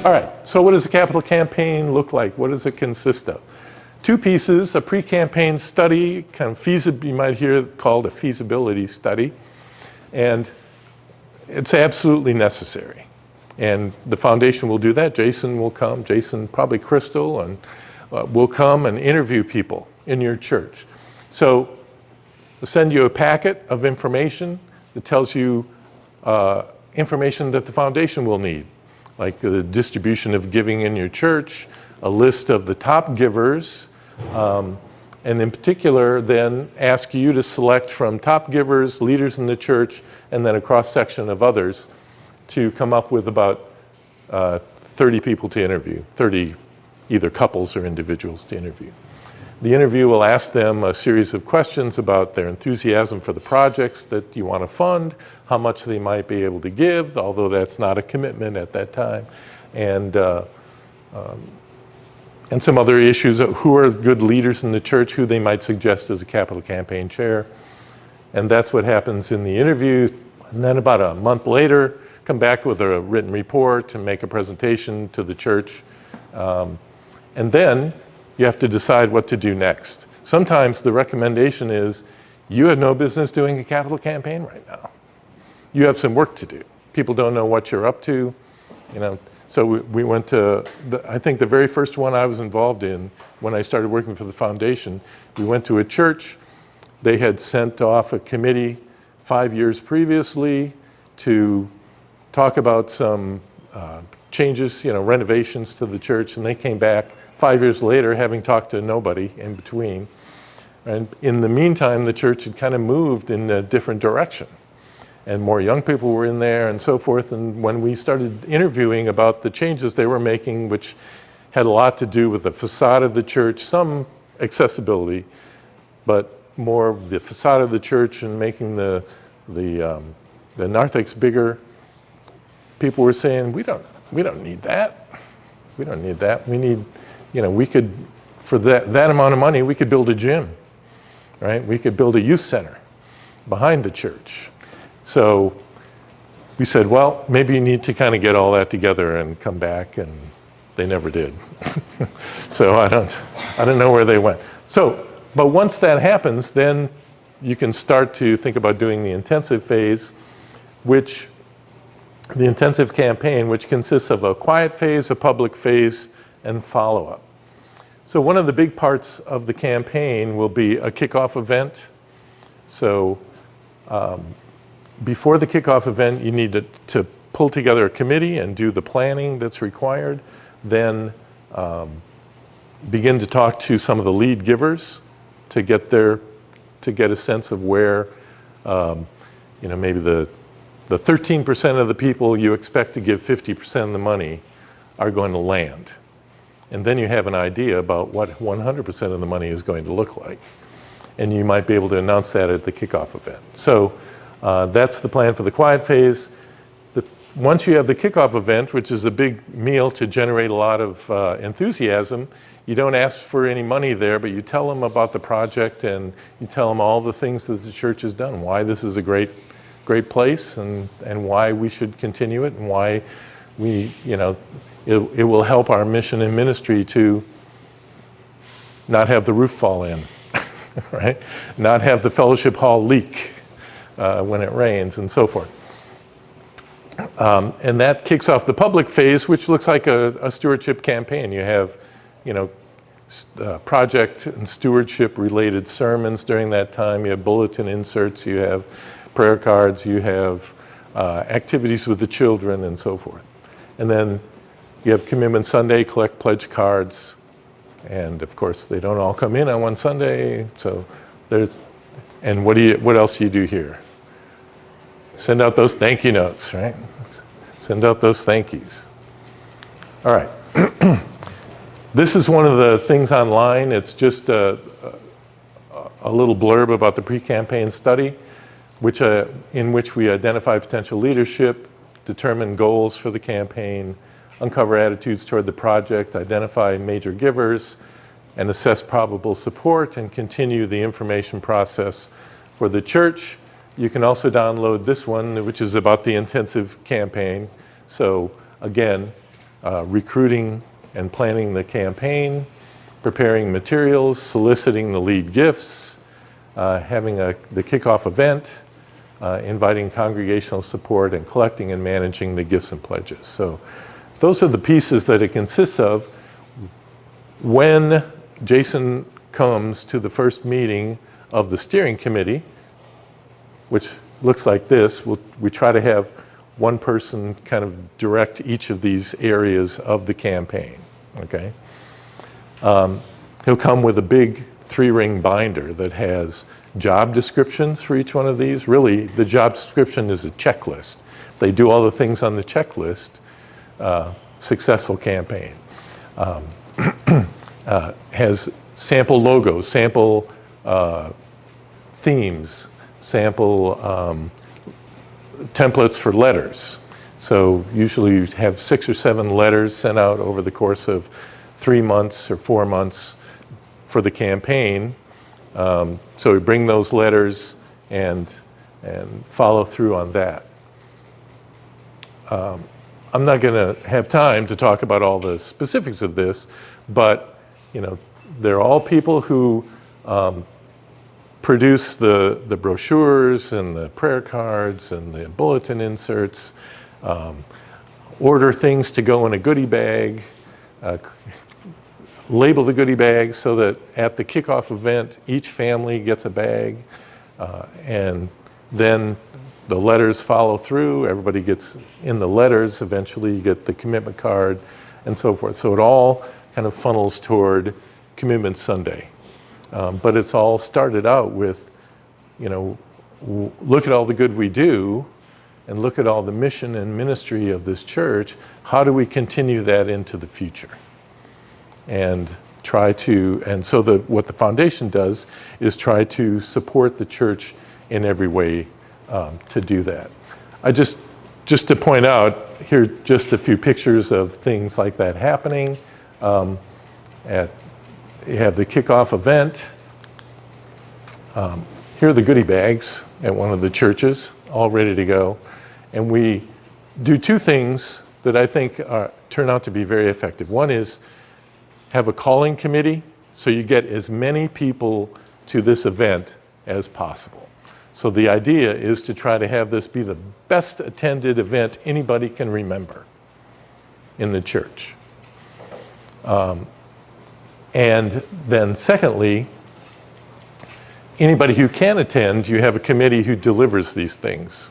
All right, so what does a capital campaign look like? What does it consist of? Two pieces, a pre-campaign study, kind of you might hear it called a feasibility study, and it's absolutely necessary. And the foundation will do that. Jason will come, Jason, probably Crystal, and will come and interview people in your church. So we'll send you a packet of information that tells you information that the foundation will need, like the distribution of giving in your church, a list of the top givers, and in particular then ask you to select from top givers, leaders in the church, and then a cross-section of others to come up with about 30 people to interview, 30 either couples or individuals to interview. The interview will ask them a series of questions about their enthusiasm for the projects that you want to fund, how much they might be able to give, although that's not a commitment at that time, and some other issues of who are good leaders in the church, who they might suggest as a capital campaign chair. And that's what happens in the interview. And then about a month later, come back with a written report and make a presentation to the church. And then you have to decide what to do next. Sometimes the recommendation is, you have no business doing a capital campaign right now. You have some work to do. People don't know what you're up to, you know. So we went to, I think the very first one I was involved in when I started working for the foundation, we went to a church. They had sent off a committee 5 years previously to talk about some changes, you know, renovations to the church, and they came back 5 years later having talked to nobody in between. And in the meantime, the church had kind of moved in a different direction, and more young people were in there and so forth. And when we started interviewing about the changes they were making, which had a lot to do with the facade of the church, some accessibility, but more of the facade of the church and making the narthex bigger, people were saying, we don't need that. We don't need that. We need, you know, we could, for that amount of money, we could build a gym, right? We could build a youth center behind the church. So we said, well, maybe you need to kind of get all that together and come back, and they never did. So I don't know where they went. So, but once that happens, then you can start to think about doing the intensive phase, which the intensive campaign, which consists of a quiet phase, a public phase, and follow-up. So one of the big parts of the campaign will be a kickoff event. So before the kickoff event, you need to pull together a committee and do the planning that's required, then begin to talk to some of the lead givers to get a sense of where, you know, maybe the 13% of the people you expect to give 50% of the money are going to land. And then you have an idea about what 100% of the money is going to look like. And you might be able to announce that at the kickoff event. So that's the plan for the quiet phase. Once you have the kickoff event, which is a big meal to generate a lot of enthusiasm, you don't ask for any money there, but you tell them about the project and you tell them all the things that the church has done, why this is a great place, and why we should continue it, and why we, you know, it will help our mission and ministry to not have the roof fall in, right? Not have the fellowship hall leak when it rains, and so forth. And that kicks off the public phase, which looks like a stewardship campaign. You have, you know, project and stewardship related sermons during that time. You have bulletin inserts, you have prayer cards, you have activities with the children, and so forth. And then you have Commitment Sunday, collect pledge cards, and of course they don't all come in on one Sunday. So there's, and what else do you do here? Send out those thank you notes, right? Send out those thank yous. All right. This is one of the things online. It's just a little blurb about the pre-campaign study, in which we identify potential leadership, determine goals for the campaign, uncover attitudes toward the project, identify major givers, and assess probable support, and continue the information process for the church. You can also download this one, which is about the intensive campaign. So again, recruiting and planning the campaign, preparing materials, soliciting the lead gifts, having the kickoff event, inviting congregational support, and collecting and managing the gifts and pledges. So those are the pieces that it consists of. When Jason comes to the first meeting of the steering committee, which looks like this, we try to have one person kind of direct each of these areas of the campaign, okay? He'll come with a big 3-ring binder that has job descriptions for each one of these. Really, the job description is a checklist. If they do all the things on the checklist, successful campaign. Has sample logos, sample themes, sample templates for letters. So usually you have 6 or 7 letters sent out over the course of 3 months or 4 months for the campaign. So we bring those letters and follow through on that. I'm not going to have time to talk about all the specifics of this, but you know, they're all people who produce the brochures and the prayer cards and the bulletin inserts, order things to go in a goodie bag, label the goodie bag so that at the kickoff event, each family gets a bag, and then the letters follow through. Everybody gets in the letters. Eventually you get the commitment card and so forth. So it all kind of funnels toward Commitment Sunday. But it's all started out with, you know, look at all the good we do and look at all the mission and ministry of this church. How do we continue that into the future? And try to, and so what the foundation does is try to support the church in every way to do that. Just to point out, here are just a few pictures of things like that happening. You have the kickoff event. Here are the goodie bags at one of the churches, all ready to go. And we do 2 things that I think turn out to be very effective. One is have a calling committee, so you get as many people to this event as possible. So the idea is to try to have this be the best attended event anybody can remember in the church. And then secondly, anybody who can attend, you have a committee who delivers these things.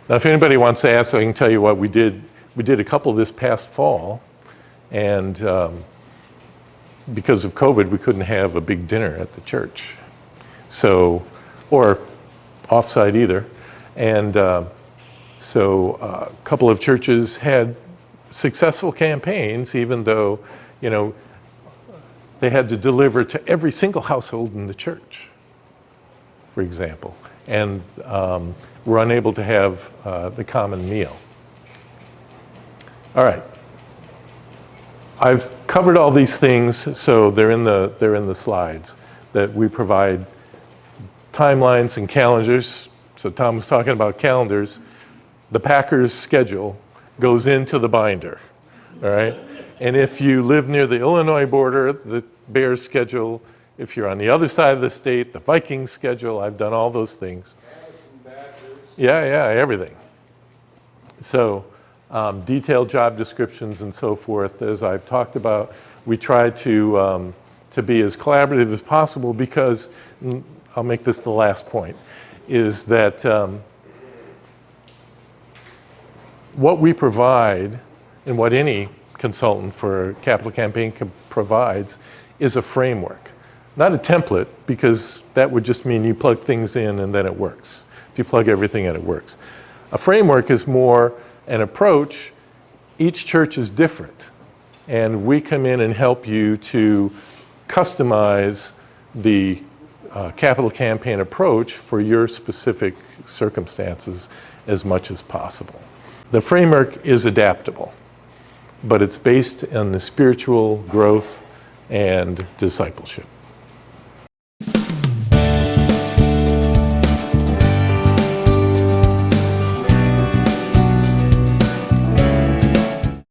Now, if anybody wants to ask, I can tell you what we did. We did a couple this past fall, and because of COVID, we couldn't have a big dinner at the church. So, or offsite either. And so a couple of churches had successful campaigns, even though, you know, they had to deliver to every single household in the church, for example, and were unable to have the common meal. All right. I've covered all these things, so they're in the slides, that we provide timelines and calendars. So Tom was talking about calendars. The Packers schedule goes into the binder, all right? And if you live near the Illinois border, the Bears schedule. If you're on the other side of the state, the Vikings schedule. I've done all those things. Yeah, everything. So detailed job descriptions and so forth, as I've talked about. We try to be as collaborative as possible because, I'll make this the last point, is that what we provide and what any consultant for a capital campaign provides is a framework. Not a template, because that would just mean you plug things in and then it works. If you plug everything in, it works. A framework is more an approach. Each church is different, and we come in and help you to customize the capital campaign approach for your specific circumstances as much as possible. The framework is adaptable, but it's based on the spiritual growth and discipleship.